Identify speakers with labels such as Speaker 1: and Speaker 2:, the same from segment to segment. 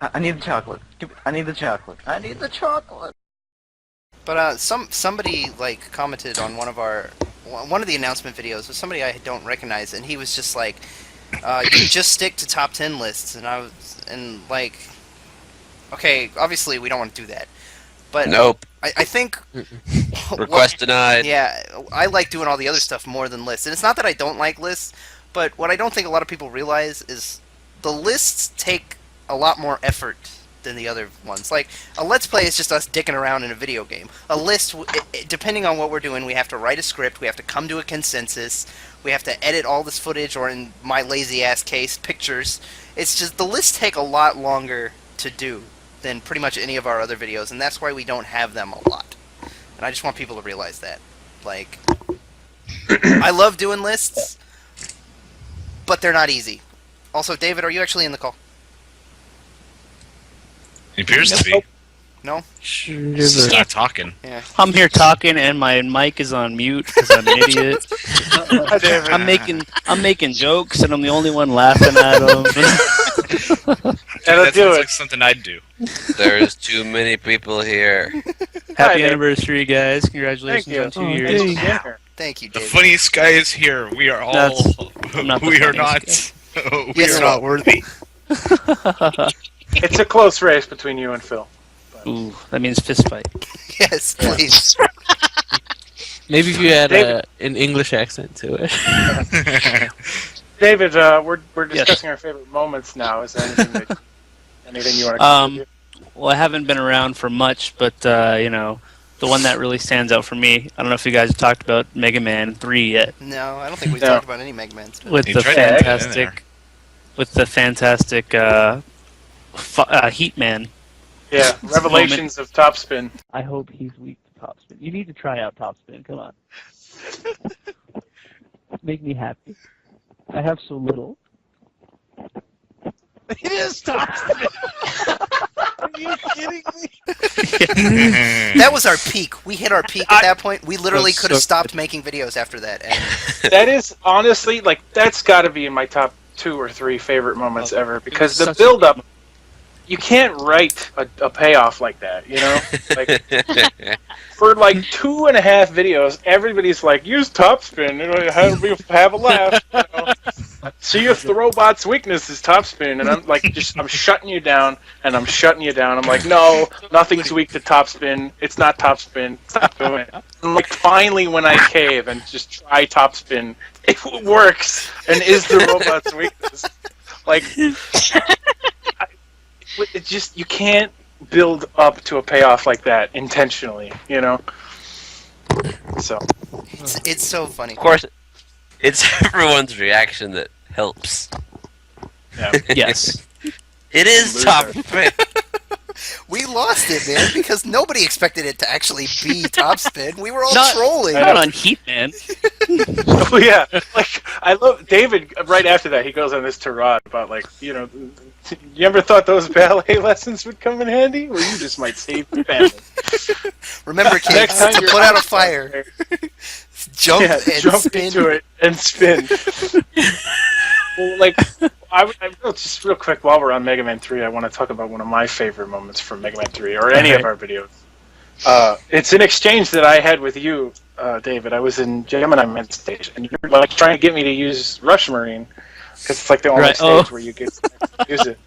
Speaker 1: I need the chocolate. I need the chocolate. I need the chocolate.
Speaker 2: But somebody like commented on one of the announcement videos with somebody I don't recognize, and he was just like, "You just stick to top 10 lists," and like, okay, obviously we don't want to do that, but
Speaker 3: Nope.
Speaker 2: I think
Speaker 3: Request denied.
Speaker 2: yeah, I like doing all the other stuff more than lists, and it's not that I don't like lists, but what I don't think a lot of people realize is the lists take a lot more effort than the other ones. Like, a Let's Play is just us dicking around in a video game. A list, depending on what we're doing, we have to write a script, we have to come to a consensus, we have to edit all this footage, or in my lazy-ass case, pictures. It's just, the lists take a lot longer to do than pretty much any of our other videos, and that's why we don't have them a lot. And I just want people to realize that. Like, I love doing lists, but they're not easy. Also, David, are you actually in the call?
Speaker 4: He appears to be.
Speaker 2: No?
Speaker 4: He's just not talking.
Speaker 2: Yeah.
Speaker 5: I'm here talking and my mic is on mute because I'm an idiot. I'm making jokes and I'm the only one laughing at them.
Speaker 4: That sounds like something I'd do.
Speaker 3: There's too many people here.
Speaker 5: Happy anniversary, guys! Congratulations on 2 years.
Speaker 2: Thank you,
Speaker 4: The
Speaker 2: David.
Speaker 4: funniest guy is here. We are all.
Speaker 5: not the
Speaker 4: We are
Speaker 5: funniest
Speaker 4: not. We
Speaker 2: Yes,
Speaker 4: are not worthy.
Speaker 6: It's a close race between you and Phil.
Speaker 5: Ooh, that means fist fight.
Speaker 2: Yes, please.
Speaker 7: Maybe if you add
Speaker 6: David.
Speaker 7: an English accent to it.
Speaker 6: David, we're discussing our favorite moments now. Is there anything you want to contribute?
Speaker 5: Well, I haven't been around for much, but you know, the one that really stands out for me. I don't know if you guys have talked about Mega Man 3 yet.
Speaker 2: No, I don't think we've talked about any Mega Man stuff.
Speaker 5: With
Speaker 4: You
Speaker 5: the
Speaker 4: tried to add it in there.
Speaker 5: fantastic Heat Man.
Speaker 6: Yeah, Revelations of Topspin.
Speaker 5: I hope he's weak to Topspin. You need to try out Topspin. Come on. Make me happy. I have so little.
Speaker 8: It is Topspin. Are you kidding me?
Speaker 2: That was our peak. We hit our peak at that point. We literally could have stopped making videos after that. And
Speaker 6: That is honestly that's got to be in my top 2 or 3 favorite moments ever because the
Speaker 5: such a
Speaker 6: build-up. You can't write a payoff like that, you know? Like, for like 2.5 videos, everybody's like, use Topspin, you know, have a laugh. You know? See if the robot's weakness is Topspin, and I'm like, I'm shutting you down, and I'm shutting you down. I'm like, no, nothing's weak to Topspin. It's not Topspin. Stop doing it. And like, finally, when I cave and just try Topspin, it works, and is the robot's weakness. Like, it just, you can't build up to a payoff like that intentionally, you know? So.
Speaker 2: it's so funny.
Speaker 3: Of course, it's everyone's reaction that helps.
Speaker 6: Yeah.
Speaker 5: Yes.
Speaker 3: It is top pick.
Speaker 2: We lost it, man, because nobody expected it to actually be Topspin. We were all trolling.
Speaker 5: Not on Heat Man.
Speaker 6: Oh yeah, like I love David. Right after that, he goes on this tirade about like, you know, you ever thought those ballet lessons would come in handy, or you just might save your family.
Speaker 2: Remember, kids,
Speaker 6: Next time
Speaker 2: to
Speaker 6: you're
Speaker 2: put out a
Speaker 6: on
Speaker 2: fire, jump and
Speaker 6: jump
Speaker 2: spin.
Speaker 6: into it and spin. Well, like, just real quick while we're on Mega Man 3, I want to talk about one of my favorite moments from Mega Man 3 or any of our videos. It's an exchange that I had with you, David. I was in Gemini Man stage, and you're like trying to get me to use Rush Marine because it's like the only stage where you get to use it.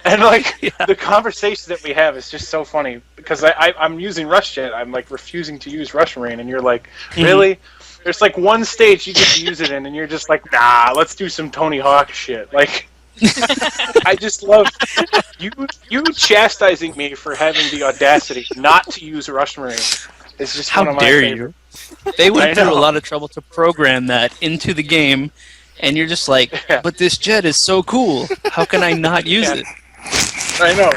Speaker 6: And like the conversation that we have is just so funny because I'm using Rush Jet. I'm like refusing to use Rush Marine, and you're like, really? There's like one stage you get to use it in, and you're just like, nah, let's do some Tony Hawk shit. Like, I just love you chastising me for having the audacity not to use Rush Marine. It's just one of my favorites.
Speaker 5: You? They went through a lot of trouble to program that into the game, and you're just like, but this jet is so cool. How can I not use it?
Speaker 6: I know.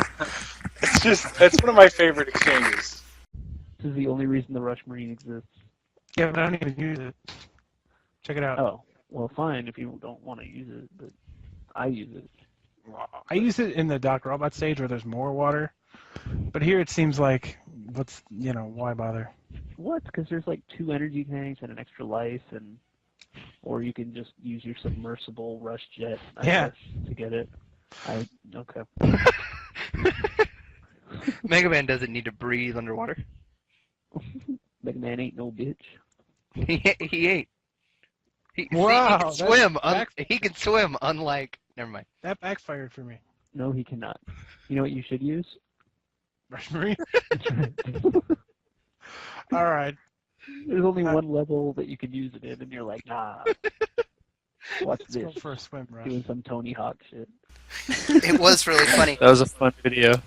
Speaker 6: It's one of my favorite exchanges.
Speaker 5: This is the only reason the Rush Marine exists.
Speaker 8: Yeah, but I don't even use it. Check it out.
Speaker 5: Oh, well, fine if you don't want to use it, but I use it.
Speaker 8: I use it in the Doc Robot stage where there's more water, but here it seems like, why bother?
Speaker 5: What? Because there's like 2 energy tanks and an extra life, or you can just use your submersible Rush Jet, I guess, to get it. Okay.
Speaker 9: Mega Man doesn't need to breathe underwater.
Speaker 10: Mega Man ain't no bitch.
Speaker 9: He ain't.
Speaker 8: Wow,
Speaker 9: He can
Speaker 8: that's
Speaker 9: swim.
Speaker 8: back-
Speaker 9: He can swim. Unlike, never mind.
Speaker 8: That backfired for me.
Speaker 10: No, he cannot. You know what you should use?
Speaker 8: Rushmary? All right.
Speaker 10: There's only one level that you can use it in, and you're like, nah. Watch
Speaker 8: Let's go
Speaker 10: this.
Speaker 8: for a swim, Rush.
Speaker 10: Doing some Tony Hawk shit.
Speaker 2: It was really funny.
Speaker 5: That was a fun video.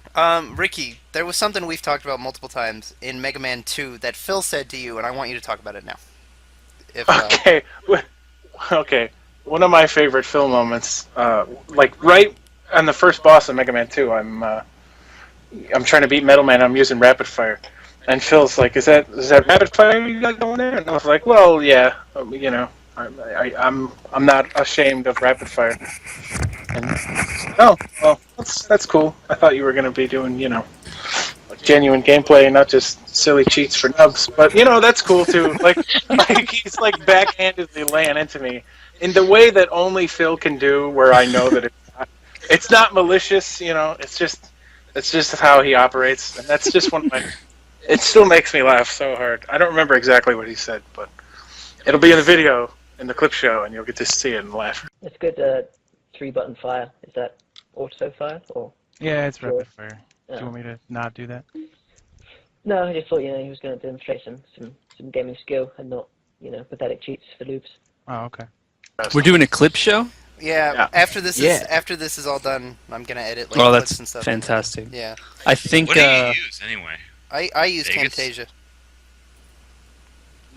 Speaker 2: Ricky, there was something we've talked about multiple times in Mega Man 2 that Phil said to you, and I want you to talk about it now. If,
Speaker 6: Okay. Okay. One of my favorite Phil moments, like right on the first boss of Mega Man 2, I'm trying to beat Metal Man. I'm using Rapid Fire, and Phil's like, "Is that Rapid Fire you got going there?" And I was like, "Well, yeah, you know, I'm not ashamed of Rapid Fire." And oh, well, that's cool. I thought you were gonna be doing, you know, genuine gameplay, not just silly cheats for nubs. But you know, that's cool too. Like he's like backhandedly laying into me in the way that only Phil can do, where I know that it's not malicious. You know, it's just how he operates, and that's just one of my. It still makes me laugh so hard. I don't remember exactly what he said, but it'll be in the video in the clip show, and you'll get to see it and laugh.
Speaker 10: It's good. 3-button fire. Is that auto fire or?
Speaker 8: Yeah, it's
Speaker 10: Sure.
Speaker 8: rapid fire. Do
Speaker 10: Yeah.
Speaker 8: you want me to not do that?
Speaker 10: No, I just thought he was going to demonstrate some gaming skill and not pathetic cheats for loops.
Speaker 8: Oh, okay.
Speaker 5: We're doing a clip show?
Speaker 2: yeah, after this is all done, I'm gonna edit like
Speaker 5: Oh,
Speaker 2: clips
Speaker 5: that's
Speaker 2: and stuff.
Speaker 5: fantastic.
Speaker 2: Yeah,
Speaker 5: I think,
Speaker 4: What do you use anyway?
Speaker 2: I use
Speaker 4: Vegas?
Speaker 2: Camtasia.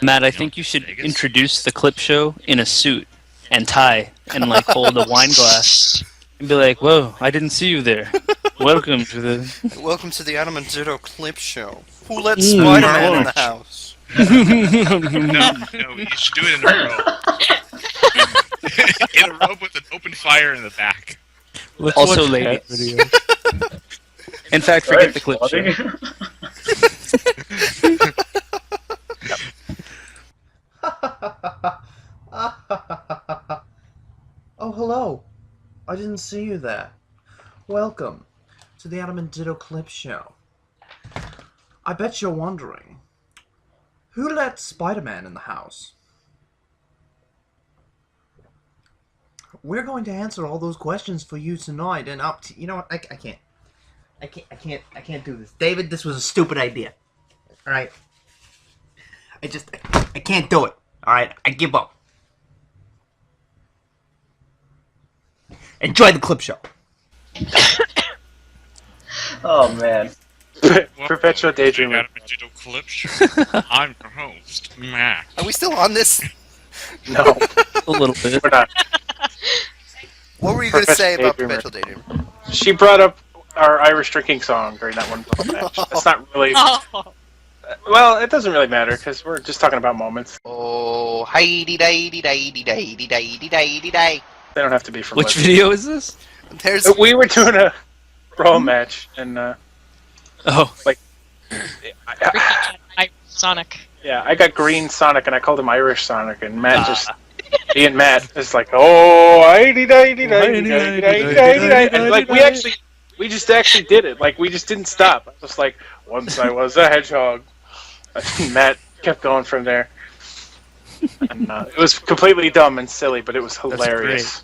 Speaker 5: Matt, I
Speaker 4: You
Speaker 5: think
Speaker 4: know,
Speaker 5: you should
Speaker 4: Vegas?
Speaker 5: introduce the clip show in a suit and tie and like hold a wine glass and be like, "Whoa, I didn't see you there. Welcome to the."
Speaker 2: Welcome to the Adamant Ditto clip show. Who let Spider-Man in the house?
Speaker 4: No, you should do it in a row. In a row with an open fire in the back.
Speaker 7: Let's
Speaker 5: Also
Speaker 7: watch
Speaker 5: ladies.
Speaker 7: cat videos.
Speaker 5: In fact, forget the clip show.
Speaker 1: Oh, hello. I didn't see you there. Welcome to the Adamant Ditto clip show. I bet you're wondering, who let Spider-Man in the house? We're going to answer all those questions for you tonight, and up to, you know what? I can't do this. David, this was a stupid idea. All right. I can't do it. All right, I give up. Enjoy the clip show.
Speaker 6: Oh man. Perpetual daydreaming.
Speaker 4: Adamant Ditto clip show. I'm your host, Matt.
Speaker 2: Are we still on this?
Speaker 6: No,
Speaker 5: A little bit.
Speaker 6: we're not.
Speaker 2: What were you going to say about
Speaker 6: Daydreamer.
Speaker 2: Perpetual Daydreamer?
Speaker 6: She brought up our Irish drinking song during that one match. That's not really. Well, it doesn't really matter because we're just talking about moments.
Speaker 2: Oh, hi-dee-dee-dee-dee-dee-dee-dee-dee-dee.
Speaker 6: They don't have to be from.
Speaker 5: Which
Speaker 6: Leslie.
Speaker 5: video is this?
Speaker 2: There's
Speaker 6: We were doing a brawl match, and
Speaker 5: Oh,
Speaker 11: Sonic.
Speaker 6: yeah, I got Green Sonic, and I called him Irish Sonic, and Matt just. Me and Matt is like, oh, and like we just actually did it. Like we just didn't stop. I was like, once I was a hedgehog. And Matt kept going from there. And, it was completely dumb and silly, but it was hilarious.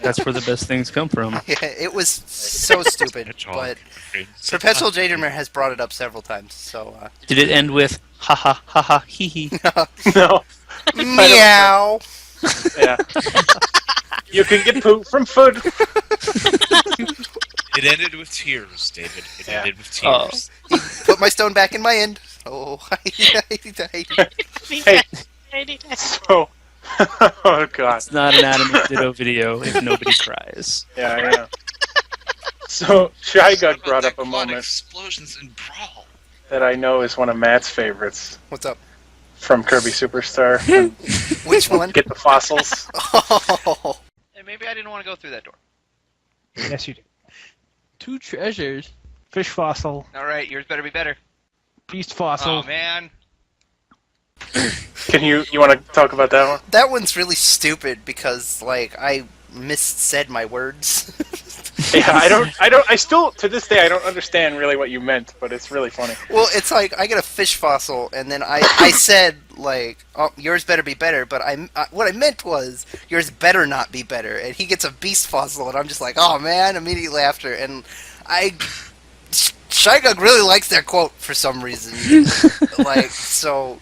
Speaker 5: that's where the best things come from.
Speaker 2: yeah, it was so stupid, but Perpetual Daydreamer has brought it up several times. So
Speaker 5: Did it end with ha ha ha ha hee hee?
Speaker 6: No,
Speaker 2: meow.
Speaker 6: yeah. You can get poop from food.
Speaker 4: It ended with tears, David. It
Speaker 6: Yeah.
Speaker 4: ended with tears.
Speaker 2: Put my stone back in my end. Oh, hi-dee-dee-dee-dee.
Speaker 6: Hey, so, oh god,
Speaker 5: It's not an Adamant Ditto video if nobody cries.
Speaker 6: yeah, I know. So Shy
Speaker 4: What
Speaker 6: Gut
Speaker 4: about
Speaker 6: brought
Speaker 4: that
Speaker 6: up a
Speaker 4: quad
Speaker 6: moment
Speaker 4: explosions and brawl.
Speaker 6: that I know is one of Matt's favorites
Speaker 2: What's up?
Speaker 6: from Kirby Superstar.
Speaker 2: Which one?
Speaker 6: Get the fossils.
Speaker 2: Oh,
Speaker 9: And maybe I didn't want to go through that door.
Speaker 8: Yes, you do.
Speaker 7: 2 treasures.
Speaker 8: Fish fossil,
Speaker 9: All right, yours better be better.
Speaker 8: beast fossil.
Speaker 9: Oh man.
Speaker 6: Can you want to talk about that one?
Speaker 2: that one's really stupid because like I missaid my words.
Speaker 6: Yeah, I still, to this day, I don't understand really what you meant, but it's really funny.
Speaker 2: Well, it's like I get a fish fossil, and then I said like, "Oh, yours better be better," but what I meant was yours better not be better. And he gets a beast fossil, and I'm just like, "Oh man!" Immediately after, and Shygug really likes that quote for some reason. Like, so,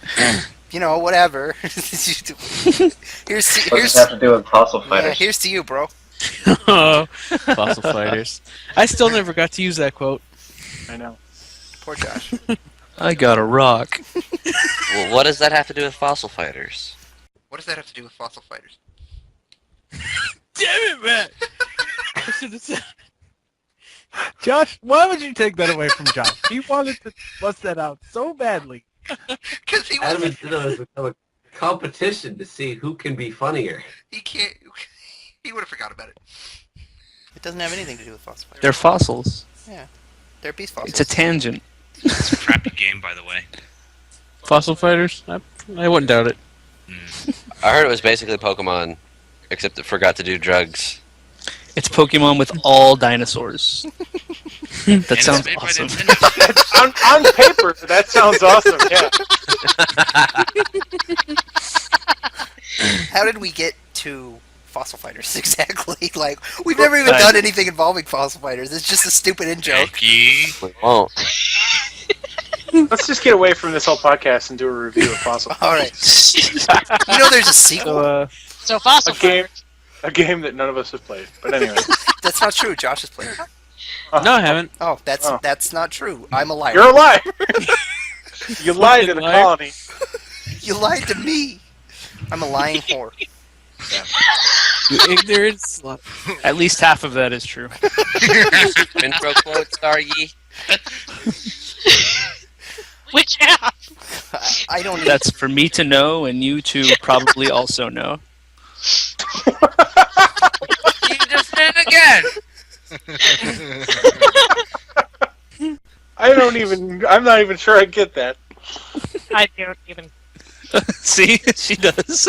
Speaker 2: whatever.
Speaker 11: What does that have to do with fossil
Speaker 2: Yeah,
Speaker 11: fighters?
Speaker 2: here's to you, bro.
Speaker 7: Fossil fighters. I still never got to use that quote.
Speaker 6: I know.
Speaker 2: Poor Josh.
Speaker 5: I got a rock.
Speaker 3: Well, what does that have to do with fossil fighters?
Speaker 2: What does that have to do with fossil fighters?
Speaker 7: Damn it, Matt! I should have said.
Speaker 8: Josh, why would you take that away from Josh? He wanted to bust that out so badly.
Speaker 2: Because he
Speaker 12: Adamant Ditto has become a competition to see who can be funnier.
Speaker 2: He can't. He would have forgot about it. It doesn't have anything to do with fossil fighters.
Speaker 5: They're fossils.
Speaker 2: Yeah, they're beast fossils.
Speaker 5: It's a tangent.
Speaker 4: It's a crappy game, by the way.
Speaker 7: Fossil fighters? I wouldn't doubt it.
Speaker 3: I heard it was basically Pokemon, except it forgot to do drugs.
Speaker 5: It's Pokemon with all dinosaurs. That sounds awesome.
Speaker 6: on paper, that sounds awesome. Yeah.
Speaker 2: How did we get to fossil fighters exactly? Like, we've never even done anything involving fossil fighters. It's just a stupid in joke.
Speaker 3: We won't.
Speaker 6: Let's just get away from this whole podcast and do a review of fossil.
Speaker 2: All right. There's a sequel.
Speaker 13: So fossil
Speaker 6: a game that none of us have played. But anyway,
Speaker 2: That's not true. Josh has played it.
Speaker 7: No, I haven't.
Speaker 2: Oh, that's not true. I'm a liar.
Speaker 6: You're a liar. You lied to the colony.
Speaker 2: You lied to me. I'm a lying whore.
Speaker 7: You ignorant slut.
Speaker 5: At least half of that is true.
Speaker 3: Intro quotes, are ye?
Speaker 13: Which half?
Speaker 2: I don't.
Speaker 5: That's for me to know, and you to probably also know.
Speaker 3: You just did it again!
Speaker 6: I'm not even sure I get that.
Speaker 13: I don't even.
Speaker 5: See? She does.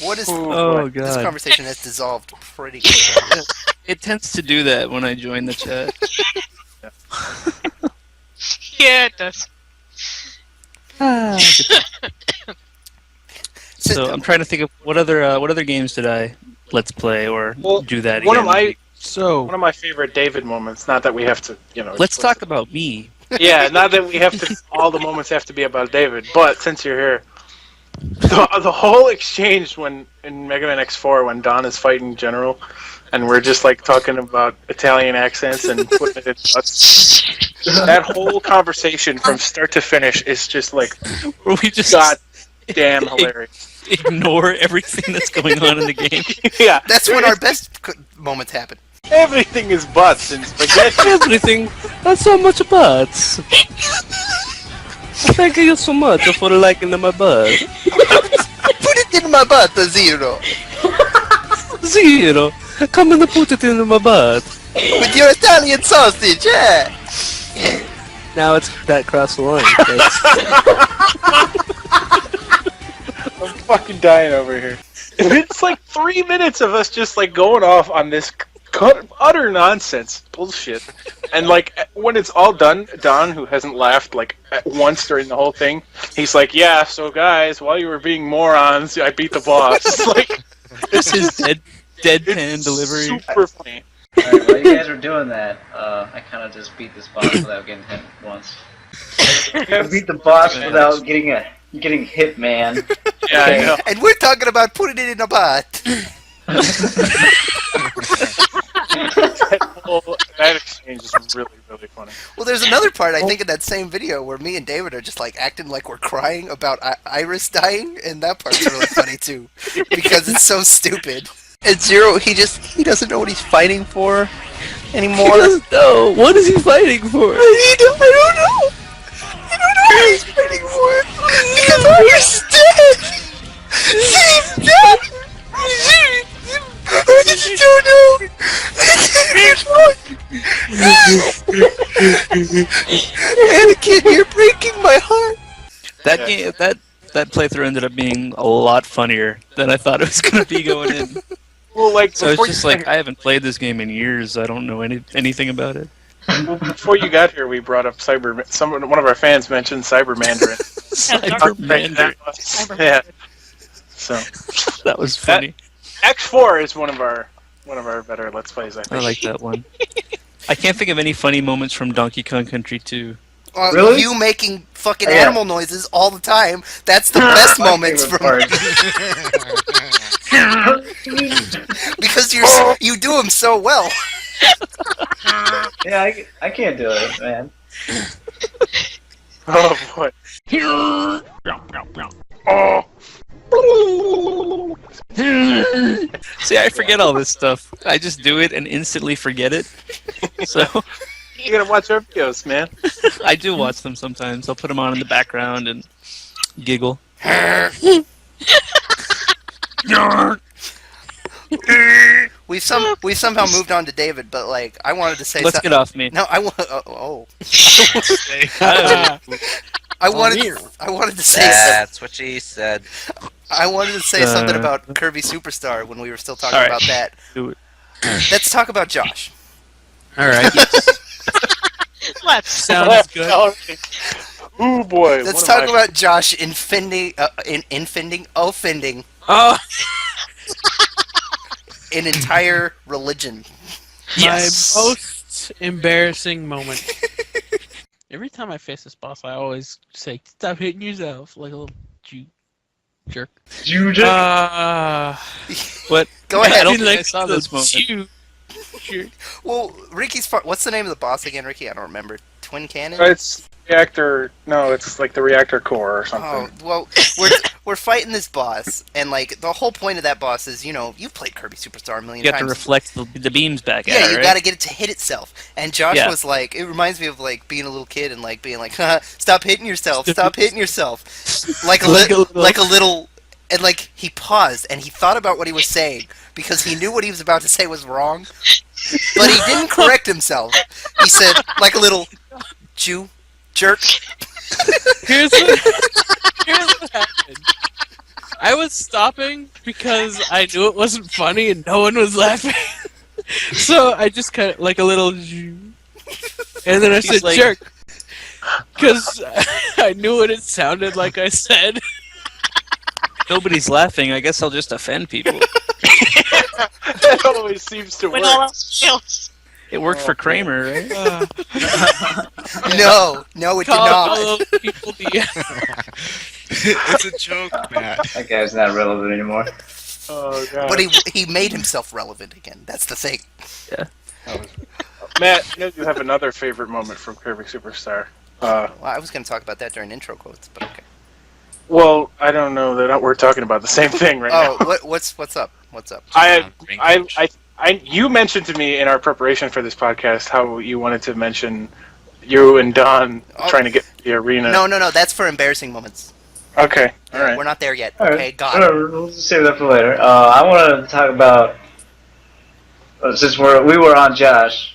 Speaker 2: What is?
Speaker 5: Oh, God.
Speaker 2: This conversation has dissolved pretty quickly.
Speaker 5: It tends to do that when I join the chat.
Speaker 13: Yeah, it does.
Speaker 5: So I'm trying to think of what other games did I let's play or do that
Speaker 6: One
Speaker 5: again.
Speaker 6: of my favorite David moments. Not that we have to,
Speaker 5: Let's talk about me.
Speaker 6: Yeah, not that we have to. All the moments have to be about David. But since you're here, the whole exchange when in Mega Man X4 when Don is fighting General, and we're just like talking about Italian accents and putting it in nuts. That whole conversation from start to finish is just like
Speaker 5: we just
Speaker 6: goddamn hilarious.
Speaker 5: Ignore everything that's going on in the game.
Speaker 6: Yeah,
Speaker 2: That's when our best moments happen.
Speaker 6: everything is butts and spaghetti.
Speaker 5: Everything. That's so much butts. Thank you so much for liking my butt.
Speaker 2: Put it in my butt, Zero.
Speaker 5: Zero. Come and put it in my butt.
Speaker 2: With your Italian sausage, yeah.
Speaker 5: Now it's that cross the line.
Speaker 6: I'm fucking dying over here. It's like 3 minutes of us just like going off on this utter nonsense bullshit, and like when it's all done, Don, who hasn't laughed like at once during the whole thing, he's like, "Yeah, so guys, while you were being morons, I beat the boss." It's like
Speaker 5: this is deadpan delivery.
Speaker 6: Super funny.
Speaker 11: Alright, while you guys are doing that, I kind of just beat this boss without getting hit once. I beat the boss without getting hit, man.
Speaker 6: Yeah, I know.
Speaker 2: And we're talking about putting it in a butt.
Speaker 6: That exchange is really, really funny.
Speaker 2: Well, there's another part, I think, in that same video where me and David are just, like, acting like we're crying about Iris dying, and that part's really funny, too, because it's so stupid. And Zero, he doesn't know what he's fighting for anymore.
Speaker 5: He doesn't know. What is he fighting for?
Speaker 2: I don't know. I don't know what he's fighting for. Because Iris is dead. She's dead. I just don't know. Anakin, you're breaking my heart.
Speaker 5: That game, that playthrough ended up being a lot funnier than I thought it was going to be going in.
Speaker 6: Well, like
Speaker 5: So it's
Speaker 6: before
Speaker 5: just
Speaker 6: you
Speaker 5: like I haven't played this game in years. I don't know anything about it.
Speaker 6: before you got here, we brought up one of our fans mentioned Cyber Mandarin.
Speaker 5: Cyber Mandarin.
Speaker 6: Yeah. So
Speaker 5: That was funny.
Speaker 6: X4 is one of our better Let's Plays. I
Speaker 5: I
Speaker 6: think.
Speaker 5: like that one. I can't think of any funny moments from Donkey Kong Country 2.
Speaker 11: Really?
Speaker 2: You making fucking
Speaker 11: Yeah.
Speaker 2: animal noises all the time. That's the best
Speaker 11: My
Speaker 2: moments
Speaker 11: favorite
Speaker 2: from because you do them so well.
Speaker 11: Yeah, I can't do it, man.
Speaker 6: Oh boy. Oh.
Speaker 5: See, I forget all this stuff. I just do it and instantly forget it. So
Speaker 6: You gotta watch our videos, man.
Speaker 5: I do watch them sometimes. I'll put them on in the background and giggle.
Speaker 2: We've somehow moved on to David, but like I wanted to say.
Speaker 5: Let's get off me.
Speaker 2: No, I want. Oh.
Speaker 3: I
Speaker 2: wanted to say.
Speaker 3: That's what she said.
Speaker 2: I wanted to say something about Kirby Superstar when we were still talking about that.
Speaker 5: Do it.
Speaker 2: Let's talk about Josh.
Speaker 7: All right.
Speaker 13: Let's.
Speaker 7: Sounds good.
Speaker 6: Ooh boy.
Speaker 2: Let's talk about Josh offending
Speaker 7: Oh,
Speaker 2: an entire religion.
Speaker 7: my most embarrassing moment. Every time I face this boss, I always say, "Stop hitting yourself," like a little jerk.
Speaker 5: What?
Speaker 2: Go ahead.
Speaker 5: I don't think I
Speaker 7: like
Speaker 5: saw this moment.
Speaker 7: Jerk.
Speaker 2: Well, what's the name of the boss again, Ricky? I don't remember. Twin Cannon?
Speaker 6: It's reactor. No, it's like the reactor core or something.
Speaker 2: Oh, well, we're fighting this boss, and like the whole point of that boss is, you've played Kirby Superstar a million
Speaker 5: You have
Speaker 2: times.
Speaker 5: to reflect the beams back at
Speaker 2: Yeah,
Speaker 5: it,
Speaker 2: you
Speaker 5: right?
Speaker 2: gotta get it to hit itself. And Josh
Speaker 5: Yeah.
Speaker 2: was like, it reminds me of like being a little kid and like being like, stop hitting yourself, stop hitting yourself. Like a little, and like he paused and he thought about what he was saying because he knew what he was about to say was wrong, but he didn't correct himself. He said, like a little jerk.
Speaker 7: Here's what happened. I was stopping because I knew it wasn't funny and no one was laughing. So I just kind of like a little, and then I said
Speaker 5: like-
Speaker 7: jerk because I knew what it sounded like. I said.
Speaker 5: Nobody's laughing. I guess I'll just offend people.
Speaker 6: That always seems to
Speaker 13: When
Speaker 6: work.
Speaker 13: all else fails.
Speaker 5: It worked for Kramer, right?
Speaker 2: No, it did
Speaker 7: Call
Speaker 2: not.
Speaker 7: all those people
Speaker 4: It's a joke, Matt.
Speaker 11: That guy's not relevant anymore.
Speaker 6: Oh god.
Speaker 2: But he made himself relevant again. That's the thing.
Speaker 6: Matt, you have another favorite moment from Kirby Superstar.
Speaker 2: Well, I was going to talk about that during intro quotes, but okay.
Speaker 6: Well, I don't know that we're talking about the same thing right now.
Speaker 2: What's up? What's up?
Speaker 6: You mentioned to me in our preparation for this podcast how you wanted to mention you and Don trying to get to the arena.
Speaker 2: No. That's for embarrassing moments.
Speaker 6: Okay, all right.
Speaker 2: We're not there yet.
Speaker 11: All right.
Speaker 2: Okay, got it.
Speaker 11: Whatever, we'll just save that for later. I want to talk about since we were on Josh.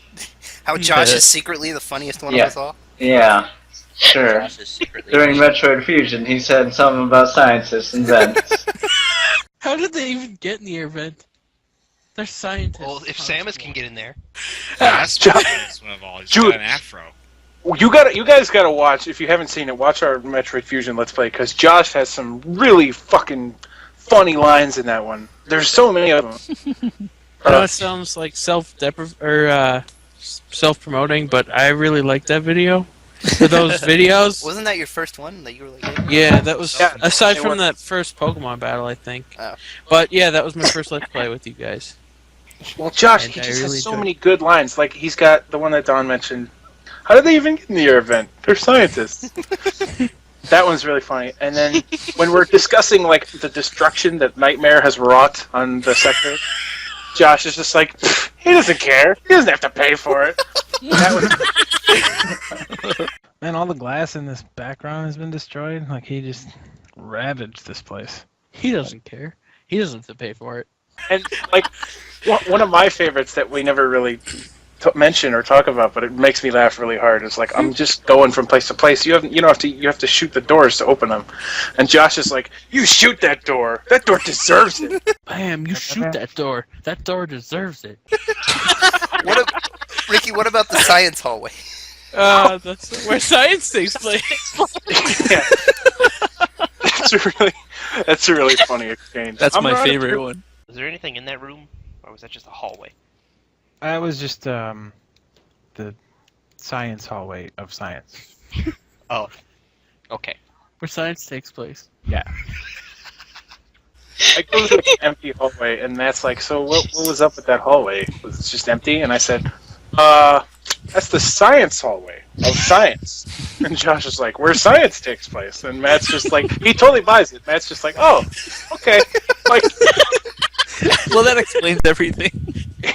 Speaker 2: How Josh is secretly the funniest one of us all.
Speaker 11: Yeah, sure.
Speaker 3: Josh is secretly
Speaker 11: During Metroid Fusion, he said something about scientists and vents.
Speaker 7: How did they even get in the air vent? They're scientists.
Speaker 9: Well, if Samus can get in there.
Speaker 4: That's one of all. He's got an afro.
Speaker 6: You guys gotta watch, if you haven't seen it, watch our Metroid Fusion Let's Play, because Josh has some really fucking funny lines in that one. There's so many of them.
Speaker 7: I know it sounds like self-promoting, but I really like that video. For those videos.
Speaker 2: Wasn't that your first one that you were like?
Speaker 7: Yeah, that was aside
Speaker 6: it
Speaker 7: from
Speaker 6: was.
Speaker 7: that first Pokemon battle, I think.
Speaker 2: Oh.
Speaker 7: But yeah, that was my first Let's Play with you guys.
Speaker 6: Well, Josh,
Speaker 7: And
Speaker 6: he
Speaker 7: I
Speaker 6: just
Speaker 7: really
Speaker 6: has so
Speaker 7: enjoyed
Speaker 6: many good lines. Like, he's got the one that Don mentioned. How did they even get in the air vent? They're scientists. That one's really funny. And then when we're discussing like the destruction that Nightmare has wrought on the sector, Josh is just like, he doesn't care. He doesn't have to pay for it.
Speaker 8: Man, all the glass in this background has been destroyed. Like, he just ravaged this place.
Speaker 7: He doesn't care. He doesn't have to pay for it.
Speaker 6: And like one of my favorites that we never really mention or talk about, but it makes me laugh really hard. It's like I'm just going from place to place. You have to shoot the doors to open them, and Josh is like, "You shoot that door. That door deserves it."
Speaker 7: Bam! You shoot that door. That door deserves it.
Speaker 2: Ricky, what about the science hallway?
Speaker 7: That's where science takes place.
Speaker 6: Yeah. That's a really funny exchange.
Speaker 5: That's my favorite one.
Speaker 9: Was there anything in that room, or was that just a hallway?
Speaker 8: That was just the science hallway of science.
Speaker 9: Oh, okay.
Speaker 7: Where science takes place.
Speaker 8: Yeah.
Speaker 6: I go to an empty hallway, and Matt's like, "So what was up with that hallway? Was it just empty?" And I said, that's the science hallway of science." And Josh is like, "Where science takes place." And Matt's just like, he totally buys it. Matt's just like, "Oh, okay." Like,
Speaker 5: Well, that explains everything.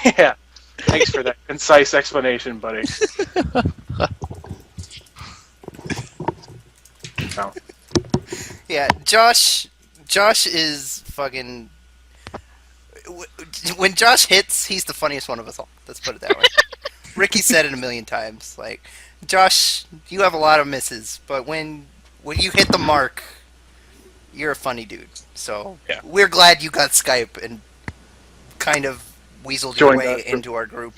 Speaker 6: yeah. Thanks for that concise explanation, buddy. No.
Speaker 2: Yeah, Josh is fucking. When Josh hits, he's the funniest one of us all. Let's put it that way. Ricky said it a million times. Like, Josh, you have a lot of misses, but when you hit the mark, you're a funny dude. So
Speaker 6: yeah.
Speaker 2: We're glad you got Skype and kind of weaseled your way into our group.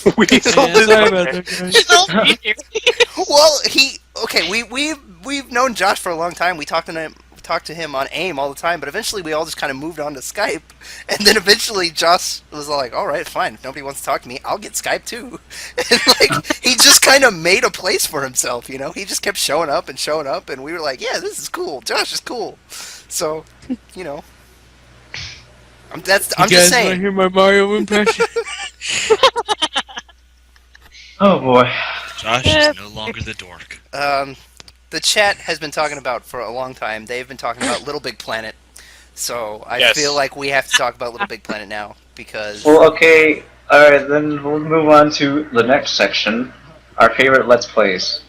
Speaker 2: Well, we've known Josh for a long time. We talked to him on AIM all the time, but eventually we all just kind of moved on to Skype, and then eventually Josh was like, "All right, fine. If nobody wants to talk to me, I'll get Skype too." And he just kind of made a place for himself. You know, he just kept showing up, and we were like, "Yeah, this is cool. Josh is cool." So, you know. I'm just saying.
Speaker 7: You guys want to hear my Mario impression?
Speaker 11: Oh boy.
Speaker 4: Josh is no longer the dork.
Speaker 2: The chat has been talking about for a long time. They've been talking about LittleBigPlanet. So I feel like we have to talk about LittleBigPlanet now because.
Speaker 11: Well, okay. All right, then we'll move on to the next section. Our favorite Let's Plays.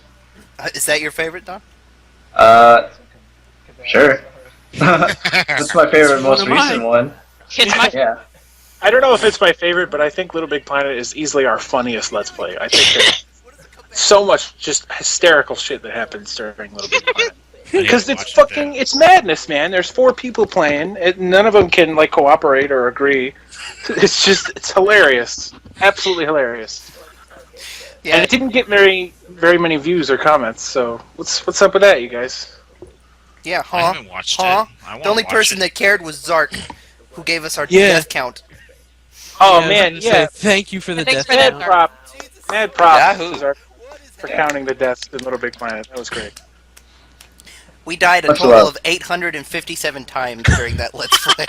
Speaker 2: Is that your favorite, Don?
Speaker 11: Sure. That's my favorite, most recent one. Yeah.
Speaker 6: I don't know if it's my favorite, but I think LittleBigPlanet is easily our funniest Let's Play. I think there's so much just hysterical shit that happens during LittleBigPlanet. Because it's madness, man. There's 4 people playing, and none of them can cooperate or agree. It's hilarious, absolutely hilarious. Yeah. And it didn't get very many views or comments. So what's up with that, you guys?
Speaker 2: Yeah,
Speaker 4: I haven't watched it.
Speaker 2: The only person that cared was Zark, who gave us our death count.
Speaker 6: Oh man, yeah.
Speaker 7: Thank you for the death
Speaker 6: count. Mad props
Speaker 3: Yahoo.
Speaker 6: to Zark for counting the deaths in LittleBigPlanet. That was great.
Speaker 2: We died a total of 857 times during that Let's Play.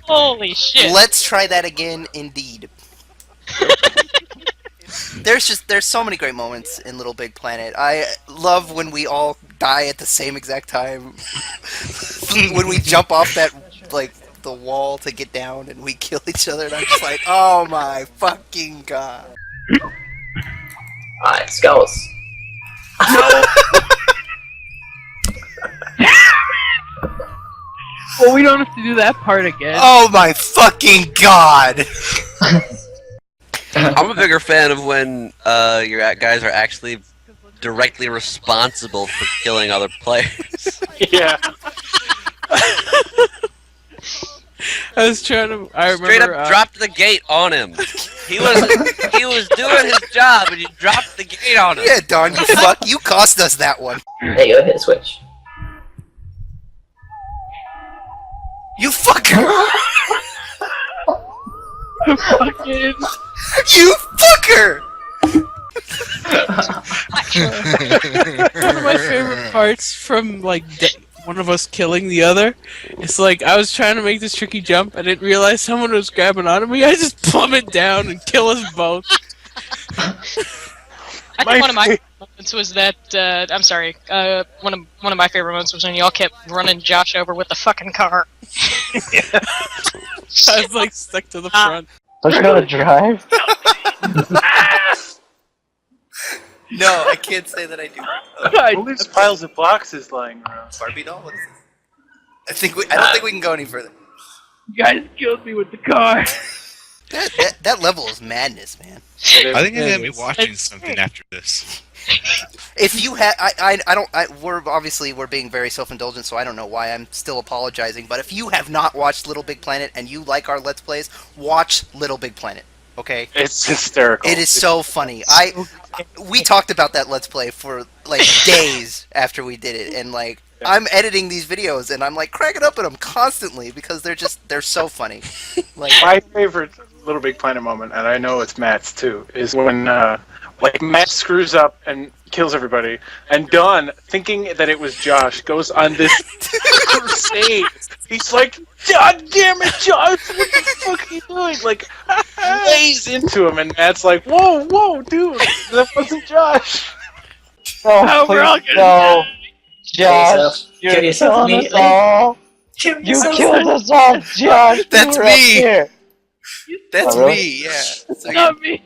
Speaker 13: Holy shit.
Speaker 2: Let's try that again, indeed. There's so many great moments in LittleBigPlanet. I love when we all die at the same exact time. When we jump off that, the wall to get down and we kill each other, and I'm just like, oh my fucking god.
Speaker 10: Alright, Skulls.
Speaker 2: No!
Speaker 7: Well, we don't have to do that part again.
Speaker 2: Oh my fucking god!
Speaker 3: I'm a bigger fan of when your guys are actually directly responsible for killing other players.
Speaker 6: Yeah.
Speaker 7: I was trying to. I remember.
Speaker 3: Straight up dropped the gate on him. He was doing his job, and you dropped the gate on him.
Speaker 2: Yeah, Don, you fuck. You cost us that one.
Speaker 10: There you go, hit the switch.
Speaker 2: You fucker!
Speaker 7: Fucking.
Speaker 2: You fucker!
Speaker 7: One of my favorite parts from one of us killing the other. It's I was trying to make this tricky jump. I didn't realize someone was grabbing onto me. I just plummet down and kill us both.
Speaker 13: I think one of my moments was that I'm sorry. One of my favorite moments was when y'all kept running Josh over with the fucking car.
Speaker 7: I was stuck to the front.
Speaker 10: Don't you know how to drive?
Speaker 2: No, I can't say that I do.
Speaker 6: All these piles of boxes lying around.
Speaker 2: Barbie doll? What is this? I don't think we can go any further.
Speaker 7: You guys killed me with the car.
Speaker 2: That level is madness, man.
Speaker 4: I think I'm gonna be watching something after this.
Speaker 2: If you had, we're being very self-indulgent, so I don't know why I'm still apologizing. But if you have not watched Little Big Planet and you like our Let's Plays, watch Little Big Planet. Okay,
Speaker 6: It's hysterical.
Speaker 2: it is so funny. We talked about that Let's Play for like days after we did it, and like I'm editing these videos and I'm like cracking up at them constantly because they're so funny. Like
Speaker 6: My favorite Little Big Planet moment, and I know it's Matt's too, is when like Matt screws up and kills everybody, and Don, thinking that it was Josh, goes on this crusade. He's like, "God damn it, Josh! What the fuck are you doing?" Like, lays into him, and Matt's like, "Whoa, whoa, dude, that wasn't Josh."
Speaker 10: Oh,
Speaker 7: we're all
Speaker 10: please, no. Josh,
Speaker 11: Get
Speaker 10: you're
Speaker 11: yourself
Speaker 10: killing us
Speaker 11: immediately.
Speaker 10: all.
Speaker 11: Kill
Speaker 10: You
Speaker 11: yourself.
Speaker 10: killed us all, Josh.
Speaker 2: That's
Speaker 10: You were
Speaker 2: me.
Speaker 10: up here.
Speaker 2: that's
Speaker 10: Oh, really?
Speaker 2: me, yeah. It's like-
Speaker 7: Not me.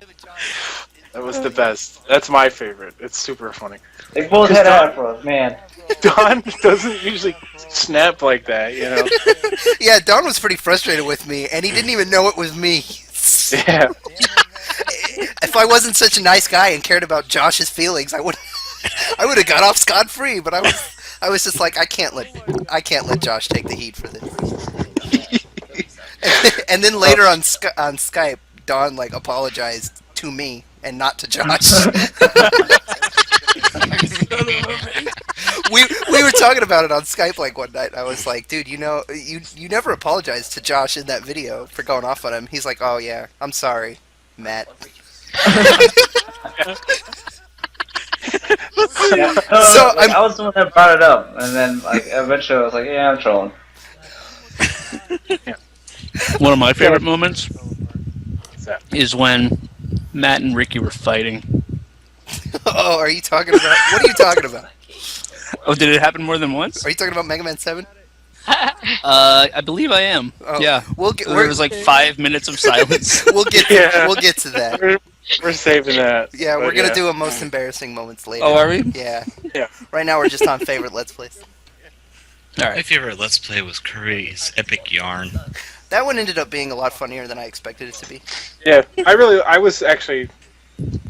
Speaker 6: That was the best. That's my favorite. It's super funny.
Speaker 11: They both had afros, man.
Speaker 6: Don doesn't usually snap like that, you know.
Speaker 2: Yeah, Don was pretty frustrated with me, and he didn't even know it was me.
Speaker 6: Yeah.
Speaker 2: If I wasn't such a nice guy and cared about Josh's feelings, I would have got off scot-free. But I was just like, I can't let Josh take the heat for this. And then later on Skype, Don like apologized to me and not to Josh. we were talking about it on Skype like one night. I was like, dude, you know, you never apologized to Josh in that video for going off on him. He's like, oh yeah, I'm sorry, Matt.
Speaker 11: Yeah.
Speaker 2: So
Speaker 11: I was the one that brought it up, and then like eventually I was like, yeah, I'm trolling.
Speaker 5: One of my favorite moments is when Matt and Ricky were fighting.
Speaker 2: Oh, are you talking about? What are you talking about?
Speaker 5: Oh, did it happen more than once?
Speaker 2: Are you talking about Mega Man 7?
Speaker 5: I believe I am.
Speaker 2: Oh,
Speaker 5: Yeah. There was like 5 minutes of silence.
Speaker 2: We'll get to that.
Speaker 6: We're saving that.
Speaker 2: Yeah, we're
Speaker 6: But
Speaker 2: gonna do a most embarrassing moments later.
Speaker 5: Oh, are we?
Speaker 2: Yeah.
Speaker 6: Yeah.
Speaker 2: Right now we're just on favorite Let's Plays.
Speaker 5: All
Speaker 4: My
Speaker 5: right.
Speaker 4: favorite Let's Play was Kirby's Epic Yarn.
Speaker 2: That one ended up being a lot funnier than I expected it to be.
Speaker 6: Yeah, I was actually,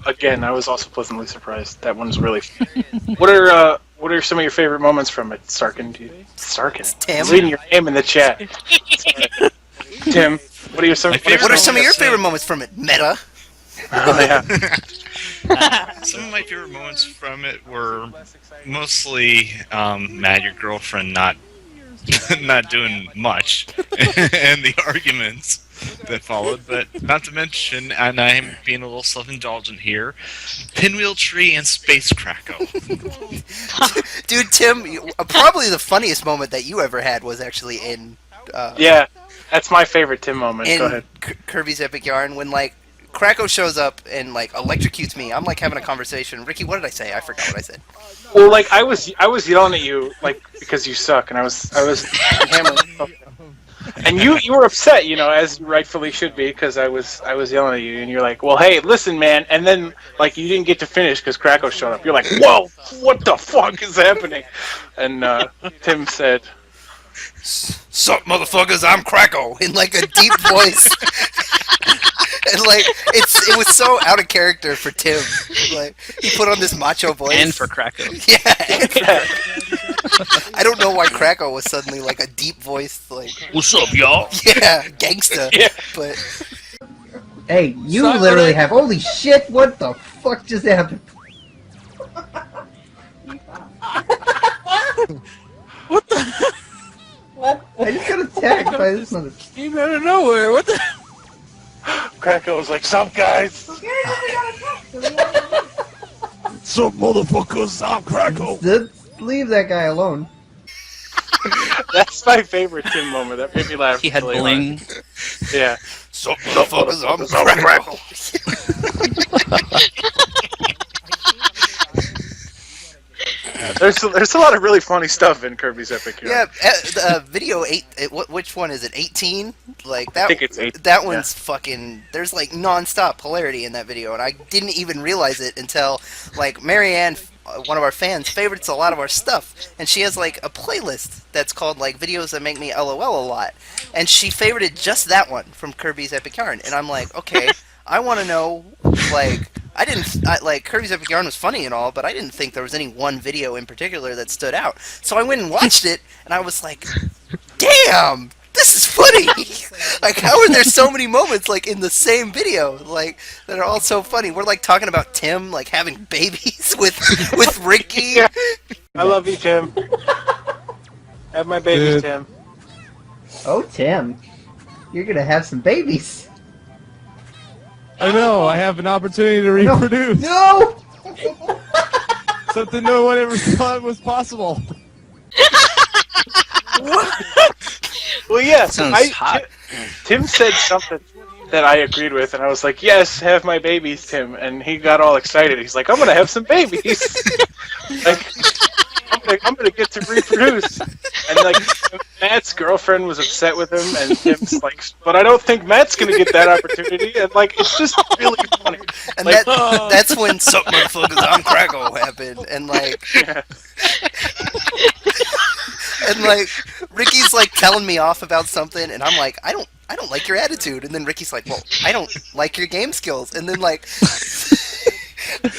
Speaker 6: again, I was also pleasantly surprised. That one's really fun. What are some of your favorite moments from it, Starkin? Starkin?
Speaker 2: Tim.
Speaker 6: I was reading your name in the chat. Tim, what are some of
Speaker 2: your favorite moments from it, Meta?
Speaker 6: Oh, yeah.
Speaker 4: Some of my favorite moments from it were mostly Matt, your girlfriend, not doing much, and the arguments that followed. But not to mention, and I'm being a little self-indulgent here, Pinwheel Tree and Space Cracko.
Speaker 2: Dude, Tim, probably the funniest moment that you ever had was actually in.
Speaker 6: Yeah, that's my favorite Tim moment.
Speaker 2: In
Speaker 6: Go ahead.
Speaker 2: Kirby's Epic Yarn, when like Kracko shows up and like electrocutes me. I'm like having a conversation. Ricky, what did I say? I forgot what I said.
Speaker 6: Well, like I was yelling at you like because you suck, and I was hammering stuff. And you were upset, you know, as you rightfully should be, because I was yelling at you, and you're like, well, hey, listen, man, and then like you didn't get to finish because Kracko showed up. You're like, whoa, what the fuck is happening? And Tim said,
Speaker 2: "Sup, motherfuckers? I'm Kracko," in like a deep voice. And like it was so out of character for Tim. Like he put on this macho voice.
Speaker 5: And for Kracko.
Speaker 2: Yeah. And for Kracko. I don't know why Kracko was suddenly like a deep voice, like
Speaker 5: "What's up, y'all?"
Speaker 2: Yeah, gangsta.
Speaker 6: Yeah.
Speaker 2: But
Speaker 14: hey, you literally have. Holy shit! What the fuck just happened?
Speaker 7: What the?
Speaker 14: What? I just got attacked by this mother.
Speaker 7: Came out of nowhere. What the?
Speaker 6: Kracko was like, "Sup, guys?"
Speaker 15: Some motherfuckers, I'm Kracko.
Speaker 14: Just leave that guy alone.
Speaker 6: That's my favorite Tim moment. That made me laugh.
Speaker 5: He had
Speaker 6: really
Speaker 5: bling.
Speaker 6: hard. Yeah.
Speaker 2: Sup, motherfuckers? I'm Kracko.
Speaker 6: There's a lot of really funny stuff in Kirby's Epic Yarn.
Speaker 2: Yeah, video 8. Which one is it? 18? Like that.
Speaker 6: I think it's 8.
Speaker 2: That one's fucking. There's like non-stop hilarity in that video, and I didn't even realize it until like Marianne one of our fans, favorites a lot of our stuff, and she has like a playlist that's called like videos that make me LOL a lot, and she favorited just that one from Kirby's Epic Yarn, and I'm like, okay, I want to know, like, like Kirby's Epic Yarn was funny and all, but I didn't think there was any one video in particular that stood out, so I went and watched it, and I was like, damn, this is funny. Like, how are there so many moments like in the same video, like that are all so funny? We're like talking about Tim like having babies with Ricky.
Speaker 6: Yeah. I love you, Tim. Have my babies, Tim.
Speaker 14: Oh, Tim. You're gonna have some babies.
Speaker 15: I know, I have an opportunity to reproduce.
Speaker 14: No!
Speaker 15: Something no one ever thought was possible.
Speaker 6: Well, yes,
Speaker 5: Sounds hot.
Speaker 6: Tim said something that I agreed with, and I was like, yes, have my babies, Tim. And he got all excited. He's like, I'm going to have some babies. Like, I'm gonna get to reproduce. And like Matt's girlfriend was upset with him, and Tim's like, but I don't think Matt's gonna get that opportunity. And like, it's just really funny.
Speaker 2: And
Speaker 6: like,
Speaker 2: that's when "Suck Motherfuckers, I'm Crackle" happened, and like, and like Ricky's like telling me off about something, and I'm like, I don't like your attitude, and then Ricky's like, well, I don't like your game skills, and then like.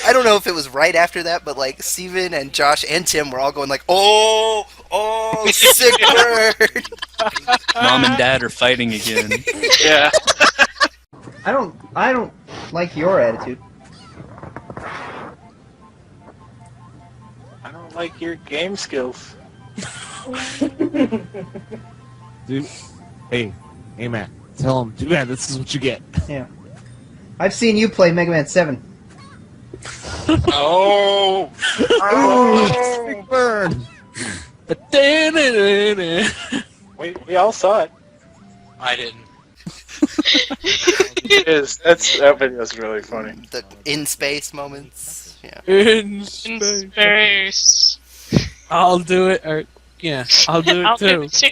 Speaker 2: I don't know if it was right after that, but like Steven and Josh and Tim were all going like, oh, sick bird.
Speaker 5: Mom and Dad are fighting again.
Speaker 6: Yeah.
Speaker 14: I don't like your attitude.
Speaker 6: I don't like your game skills.
Speaker 15: Dude, hey, Matt, tell him, too bad, this is what you get.
Speaker 14: Yeah. I've seen you play Mega Man 7.
Speaker 6: Oh!
Speaker 15: Big burn!
Speaker 6: We all saw it.
Speaker 9: I didn't.
Speaker 6: It is. That video's really funny.
Speaker 2: The in space moments. Yeah.
Speaker 7: In
Speaker 13: Space.
Speaker 7: I'll do it. Or yeah, I'll do it
Speaker 13: I'll
Speaker 7: too.
Speaker 13: do it too.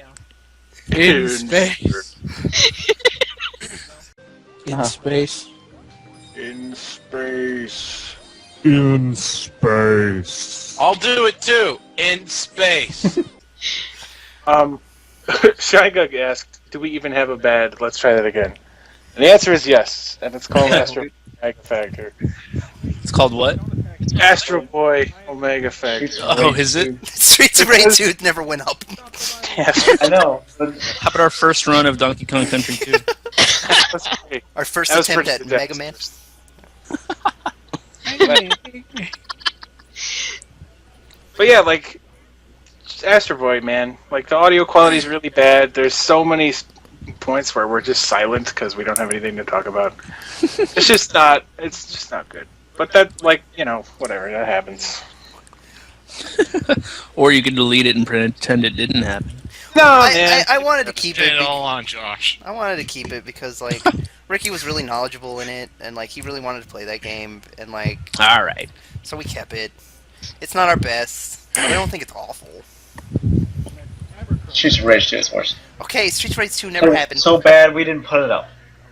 Speaker 7: In space.
Speaker 5: In space.
Speaker 6: In space.
Speaker 15: In space.
Speaker 9: I'll do it too. In space.
Speaker 6: Shygug asked, do we even have a bad Let's Try That Again? And the answer is yes, and it's called Astro Omega Factor.
Speaker 5: It's called what?
Speaker 6: Astro Boy Omega Factor.
Speaker 5: Oh, is it?
Speaker 2: Streets of Rage 2 never went up.
Speaker 11: I know. But
Speaker 5: How about our first run of Donkey Kong Country 2?
Speaker 2: Our first
Speaker 6: That was
Speaker 2: attempt
Speaker 6: pretty
Speaker 2: at
Speaker 6: good.
Speaker 2: Mega Man.
Speaker 6: But yeah, like Astro Boy, man. Like the audio quality is really bad. There's so many points where we're just silent because we don't have anything to talk about. It's just not. It's just not good. But that, like, you know, whatever. That happens.
Speaker 5: Or you could delete it and pretend it didn't happen.
Speaker 6: No,
Speaker 2: I wanted to keep
Speaker 4: Pin
Speaker 2: it.
Speaker 4: it all on Josh.
Speaker 2: I wanted to keep it because like Ricky was really knowledgeable in it, and like he really wanted to play that game, and like.
Speaker 5: All right.
Speaker 2: So we kept it. It's not our best, but I don't think it's awful.
Speaker 11: Streets of Rage 2 is worse.
Speaker 2: Okay, Streets of Rage 2 never happened.
Speaker 11: So bad we didn't put it up.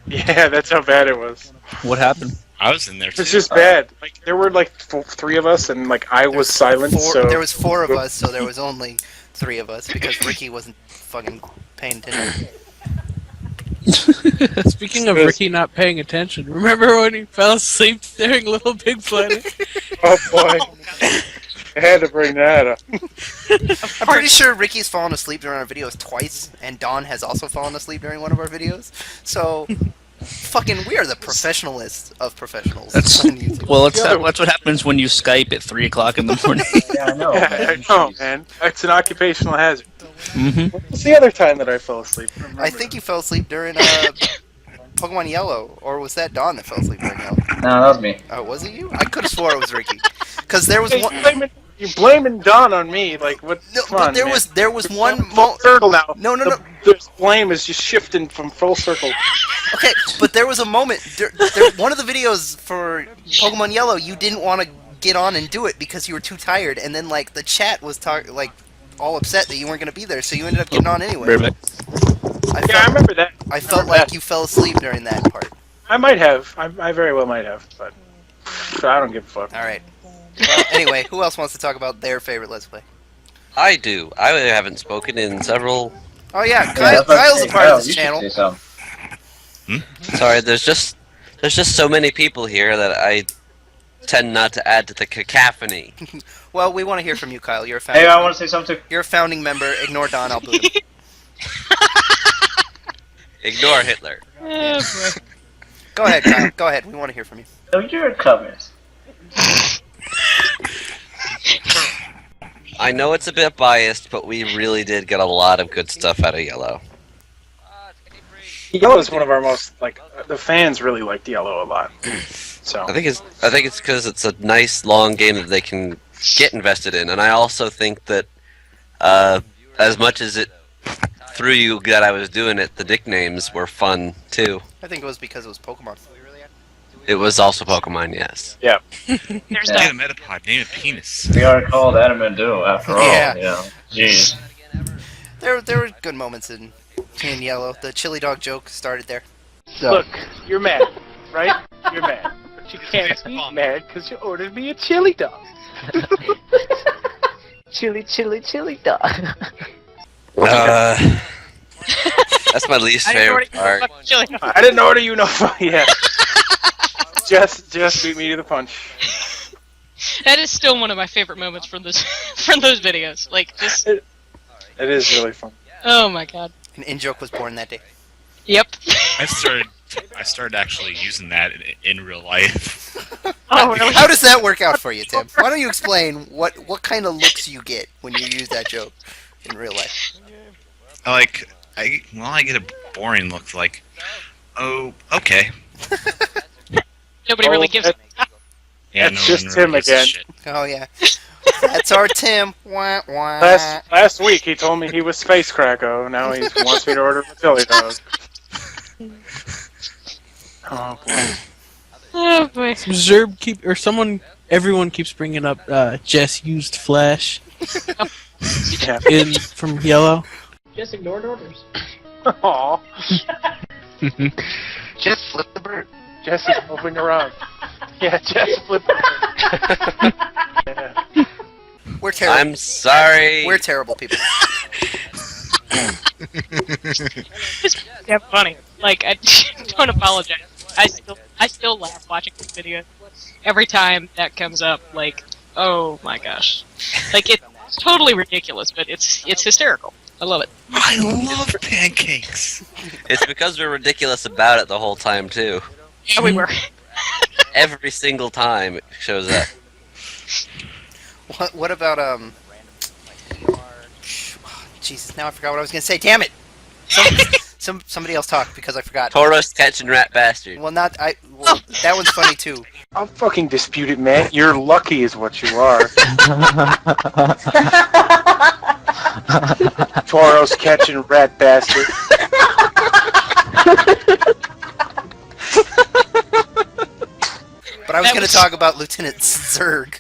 Speaker 6: Yeah, that's how bad it was.
Speaker 5: What happened?
Speaker 4: I was in there too.
Speaker 6: It's just bad. Like there were like three of us, and like I was silent. So
Speaker 2: There was 4 of us, so there was only 3 of us because Ricky wasn't fucking paying attention.
Speaker 7: Speaking of Ricky not paying attention, remember when he fell asleep during LittleBigPlanet?
Speaker 6: Oh boy, I had to bring that up.
Speaker 2: I'm pretty sure Ricky's fallen asleep during our videos twice, and Dawn has also fallen asleep during one of our videos. So, fucking, we are the professionalist of professionals. on YouTube.
Speaker 5: Well, that's what happens when you Skype at 3 o'clock in the morning.
Speaker 11: Yeah, I know.
Speaker 6: I know, man. It's an occupational hazard.
Speaker 5: Mm-hmm.
Speaker 6: What's the other time that I fell asleep?
Speaker 2: I think you fell asleep during Pokemon Yellow, or was that Dawn that fell asleep during Yellow?
Speaker 11: No, that was me.
Speaker 2: Oh, was it you? I could have swore it was Ricky, because there was
Speaker 6: Hey,
Speaker 2: one.
Speaker 6: you're blaming Don on me. Like what?
Speaker 2: No,
Speaker 6: Come
Speaker 2: but
Speaker 6: on,
Speaker 2: there
Speaker 6: man.
Speaker 2: was one
Speaker 6: Full circle now.
Speaker 2: No.
Speaker 6: The blame is just shifting from full circle.
Speaker 2: Okay, but there was a moment. One of the videos for Pokemon Yellow, you didn't want to get on and do it because you were too tired, and then like the chat was all upset that you weren't going to be there, so you ended up getting on anyway.
Speaker 6: I remember that.
Speaker 2: I felt like you fell asleep during that part.
Speaker 6: I might have. I very well might have, but I don't give a fuck.
Speaker 2: All right. Well, anyway, who else wants to talk about their favorite Let's Play?
Speaker 3: I do. I haven't spoken in several.
Speaker 2: Oh yeah,
Speaker 11: Yeah, I was about to
Speaker 2: Kyle's
Speaker 11: say,
Speaker 2: a part
Speaker 11: Kyle,
Speaker 2: of this
Speaker 11: you should
Speaker 2: channel.
Speaker 11: say something.
Speaker 3: Sorry, there's just so many people here that I tend not to add to the cacophony.
Speaker 2: Well, we want to hear from you, Kyle. You're a founding.
Speaker 11: Hey, I want to say something.
Speaker 2: You're a founding member. Ignore Don. I'll boot him.
Speaker 3: Ignore Hitler.
Speaker 13: Oh, boy.
Speaker 2: Go ahead, Kyle. Go ahead. We want to hear from you.
Speaker 11: No, you're a communist.
Speaker 3: I know it's a bit biased, but we really did get a lot of good stuff out of Yellow.
Speaker 6: Yellow is one of our most the fans really liked Yellow a lot. So
Speaker 3: I think it's because it's a nice long game that they can get invested in, and I also think that as much as it threw you that I was doing it, the nicknames were fun too.
Speaker 2: I think it was because it was Pokemon.
Speaker 3: It was also Pokemon, yes.
Speaker 6: Yeah.
Speaker 13: There's
Speaker 4: Name
Speaker 13: that.
Speaker 4: a Metapod, name a penis.
Speaker 11: We are called Adamant Ditto after all.
Speaker 2: Yeah.
Speaker 11: You know. Jeez.
Speaker 2: There were good moments in Yellow. The chili dog joke started there.
Speaker 6: Look, you're mad, right? You're mad, but you can't be mad because you ordered me a chili dog.
Speaker 10: Chili, chili, chili dog.
Speaker 3: That's my least favorite part.
Speaker 6: I didn't order you no yeah. Just beat me to the punch.
Speaker 13: That is still one of my favorite moments from this from those videos. Like just.
Speaker 6: It is really fun.
Speaker 13: Oh my god.
Speaker 2: An in-joke was born that day.
Speaker 13: Yep.
Speaker 4: I started actually using that in real life.
Speaker 13: Oh really?
Speaker 2: How does that work out for you, Tim? Why don't you explain what kind of looks you get when you use that joke in real life?
Speaker 4: I get a boring look like, oh, okay.
Speaker 13: Nobody really gives.
Speaker 4: Yeah,
Speaker 6: That's
Speaker 4: no
Speaker 6: just
Speaker 4: one
Speaker 6: Tim
Speaker 4: really gives a
Speaker 6: again.
Speaker 4: shit.
Speaker 2: Oh yeah, that's our Tim. Wah, wah.
Speaker 6: Last week he told me he was Space Cracko. Now he wants me to order a chili dog. Oh boy.
Speaker 13: Oh boy.
Speaker 7: Zerb everyone keeps bringing up Jess used Flash from Yellow.
Speaker 10: Just ignored orders.
Speaker 6: Aw.
Speaker 11: Just flip the bird.
Speaker 6: Jess is moving around. Yeah, Jess flip the bird. Yeah.
Speaker 2: We're terrible.
Speaker 3: I'm sorry.
Speaker 2: We're terrible people.
Speaker 13: It's yeah, funny. Like I don't apologize. I still laugh watching this video every time that comes up. Like, oh my gosh, like it's totally ridiculous, but it's hysterical. I love it.
Speaker 4: I love pancakes.
Speaker 3: It's because we're ridiculous about it the whole time too.
Speaker 13: Yeah, we were.
Speaker 3: Every single time it shows up.
Speaker 2: What about Jesus, now I forgot what I was gonna say. Damn it! Somebody else talk because I forgot.
Speaker 3: Tauros catching rat bastard.
Speaker 2: Well, that one's funny too.
Speaker 6: I'll fucking dispute it, man. You're lucky is what you are. Tauros catching rat bastard.
Speaker 2: But I was gonna talk about Lieutenant Zurg.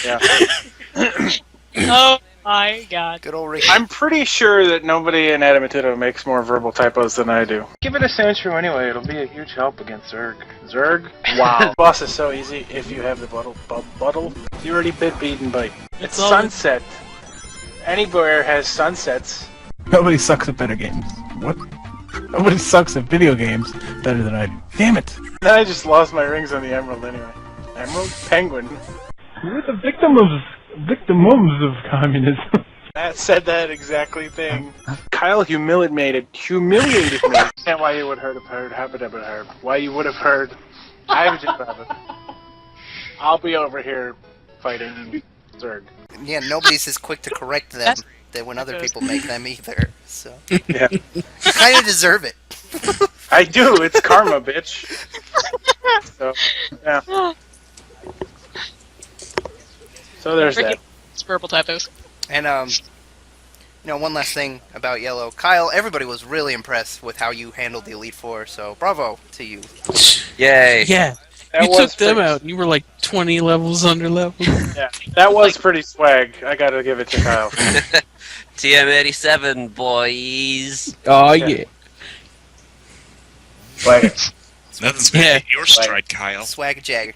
Speaker 6: Yeah.
Speaker 13: Oh my god.
Speaker 2: Good old Rick.
Speaker 6: I'm pretty sure that nobody in Adamant Ditto makes more verbal typos than I do. Give it a Sandshrew anyway, it'll be a huge help against Zerg. Zerg? Wow. Boss is so easy if you have the buttle. You already bit, beat, and bite. It's sunset. Anywhere has sunsets.
Speaker 8: Nobody sucks at better games. What? Nobody sucks at video games better than I do. Damn it!
Speaker 6: I just lost my rings on the emerald anyway. Emerald? Penguin.
Speaker 8: We're the victims of communism.
Speaker 6: Matt said that exactly thing. Kyle humiliated me. And why you would have heard. Why you would have heard. I'm just rabbit. I'll be over here fighting Zerg.
Speaker 2: Yeah, nobody's as quick to correct them than when other people make them either. So
Speaker 6: Yeah.
Speaker 2: you kind of deserve it.
Speaker 6: I do. It's karma, bitch. So, yeah. So there's that.
Speaker 13: It's verbal typos.
Speaker 2: And one last thing about Yellow. Kyle, everybody was really impressed with how you handled the Elite Four, so bravo to you.
Speaker 3: Yay.
Speaker 7: Yeah.
Speaker 6: That
Speaker 7: You
Speaker 6: was
Speaker 7: took them
Speaker 6: pretty-
Speaker 7: out and you were like 20 levels under level.
Speaker 6: Yeah, that was pretty swag. I gotta give it to Kyle.
Speaker 3: TM87, boys.
Speaker 7: Oh, yeah.
Speaker 11: Swagger.
Speaker 4: Nothing's gonna hit your stride, Kyle.
Speaker 2: Swag Jagger.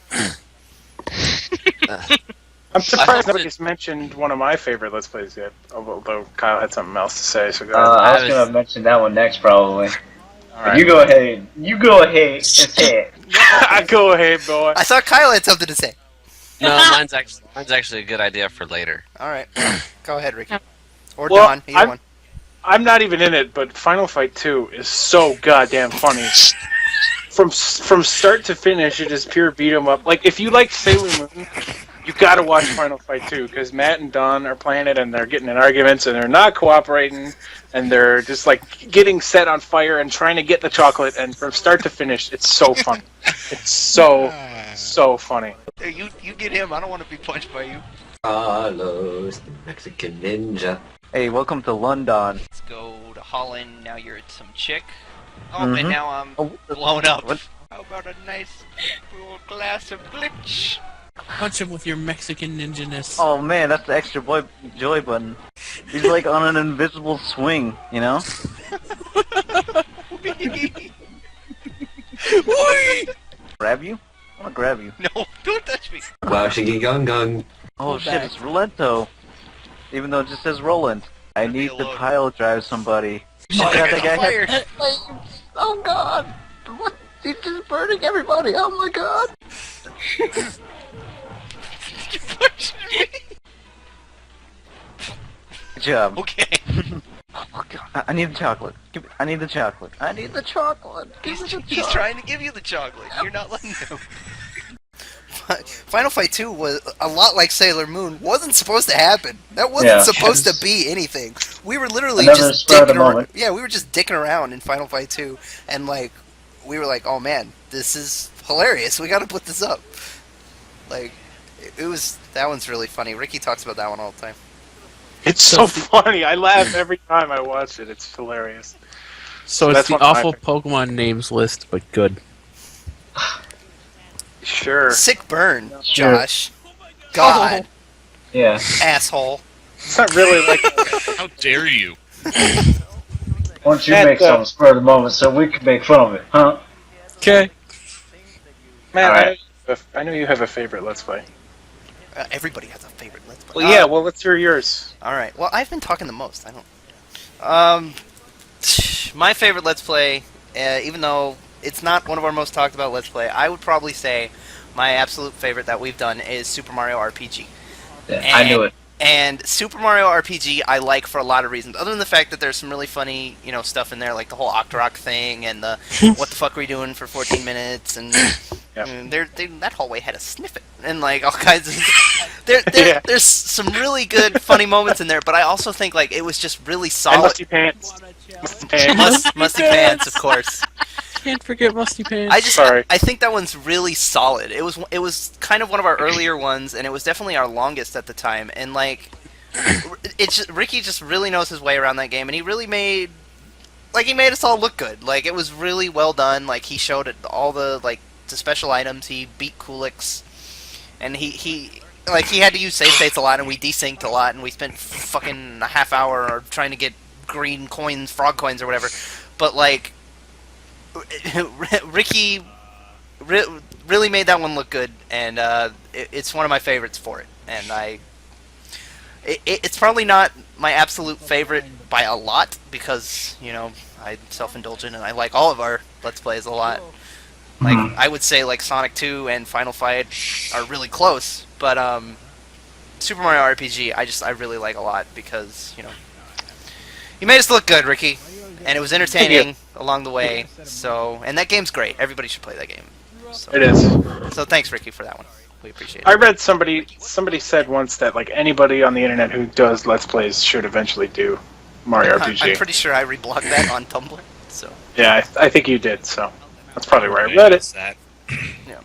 Speaker 6: I'm surprised
Speaker 3: I
Speaker 6: nobody's mentioned one of my favorite Let's Plays yet, although Kyle had something else to say, so go
Speaker 11: I
Speaker 6: ahead.
Speaker 11: was gonna mention that one next, probably.
Speaker 6: Alright.
Speaker 11: You go ahead. You go ahead and say it.
Speaker 6: Go ahead, boy.
Speaker 2: I thought Kyle had something to say.
Speaker 3: No, mine's actually a good idea for later.
Speaker 2: All right, go ahead, Ricky. Or
Speaker 6: Well,
Speaker 2: Don, either one.
Speaker 6: I'm not even in it, but Final Fight 2 is so goddamn funny. From start to finish, it is pure beat 'em up. Like, if you like Sailor Moon, you gotta watch Final Fight 2, because Matt and Don are playing it, and they're getting in arguments, and they're not cooperating, and they're just, like, getting set on fire and trying to get the chocolate, and from start to finish, it's so funny. It's so funny.
Speaker 2: Hey, you get him. I don't want to be punched by you.
Speaker 12: Carlos, the Mexican ninja.
Speaker 16: Hey, welcome to London.
Speaker 2: Let's go to Holland. Now you're some chick. Oh,
Speaker 16: Mhm.
Speaker 2: and now I'm blown up. How about a nice little glass of glitch?
Speaker 7: Punch him with your Mexican ninja-ness.
Speaker 16: Oh man, that's the extra joy button. He's like on an invisible swing, you know? Grab you? I wanna grab you.
Speaker 2: No, don't touch me.
Speaker 12: Wow, shiggy gung gung.
Speaker 16: Oh shit, it's Rolento. Even though it just says Roland. I need to pile drive somebody. Oh god, that guy has flames! Oh god! What? He's just burning everybody! Oh my god! Good job.
Speaker 2: Okay.
Speaker 16: Oh god, I need the chocolate. I need the chocolate. I need the chocolate. Give me the chocolate.
Speaker 2: He's trying to give you the chocolate. You're not letting him. Final Fight 2 was a lot like Sailor Moon. Wasn't supposed to happen. That wasn't supposed to be anything. We were literally just dicking around. Yeah, we were just dicking around in Final Fight 2, and like we were like, oh man, this is hilarious. We got to put this up. Like it was. That one's really funny. Ricky talks about that one all the time.
Speaker 6: It's so funny. I laugh every time I watch it. It's hilarious.
Speaker 7: So
Speaker 6: That's
Speaker 7: it's the
Speaker 6: one of my
Speaker 7: awful Pokemon names list, but good.
Speaker 6: Sure.
Speaker 2: Sick burn,
Speaker 11: Sure.
Speaker 2: Josh. God.
Speaker 11: Yeah.
Speaker 2: Asshole.
Speaker 6: It's not really like.
Speaker 4: How dare you?
Speaker 11: Why don't you
Speaker 6: Matt,
Speaker 11: make something spur of the moment so we can make fun of it, huh?
Speaker 7: Okay.
Speaker 6: Man,
Speaker 11: Alright.
Speaker 6: I know you have a favorite Let's Play.
Speaker 2: Everybody has a favorite Let's Play.
Speaker 6: Well, yeah. Well, let's hear yours.
Speaker 2: All right. Well, I've been talking the most. I don't. My favorite Let's Play, even though it's not one of our most talked about Let's Play, I would probably say my absolute favorite that we've done is Super Mario RPG.
Speaker 11: Yeah, I knew it.
Speaker 2: And Super Mario RPG I like for a lot of reasons, other than the fact that there's some really funny, stuff in there, like the whole Octorok thing and the what the fuck were you doing for 14 minutes, and that hallway had a sniffet and like all kinds of. There's some really good funny moments in there, but I also think like it was just really solid.
Speaker 6: And Musty Pants.
Speaker 2: Musty Pants, of course.
Speaker 7: Can't forget Musty Pants.
Speaker 2: I think that one's really solid. It was kind of one of our earlier ones, and it was definitely our longest at the time. And like, Ricky just really knows his way around that game, and he really made us all look good. Like it was really well done. Like he showed it all the special items. He beat Kulix, and he had to use save states a lot, and we desynced a lot, and we spent fucking a half hour trying to get green coins, frog coins, or whatever. But like. Ricky really made that one look good, and it's one of my favorites for it. And it's probably not my absolute favorite by a lot because I'm self-indulgent and I like all of our Let's Plays a lot. Like I would say like Sonic 2 and Final Fight are really close, but Super Mario RPG I really like a lot because you made us look good, Ricky. And it was entertaining along the way. So, and that game's great. Everybody should play that game. So,
Speaker 6: It is.
Speaker 2: So thanks, Ricky, for that one. We appreciate it.
Speaker 6: I read somebody said once that like anybody on the internet who does Let's Plays should eventually do Mario RPG.
Speaker 2: I'm pretty sure I reblogged that on Tumblr. So.
Speaker 6: Yeah, I think you did. So that's probably where I read it.
Speaker 2: Yeah.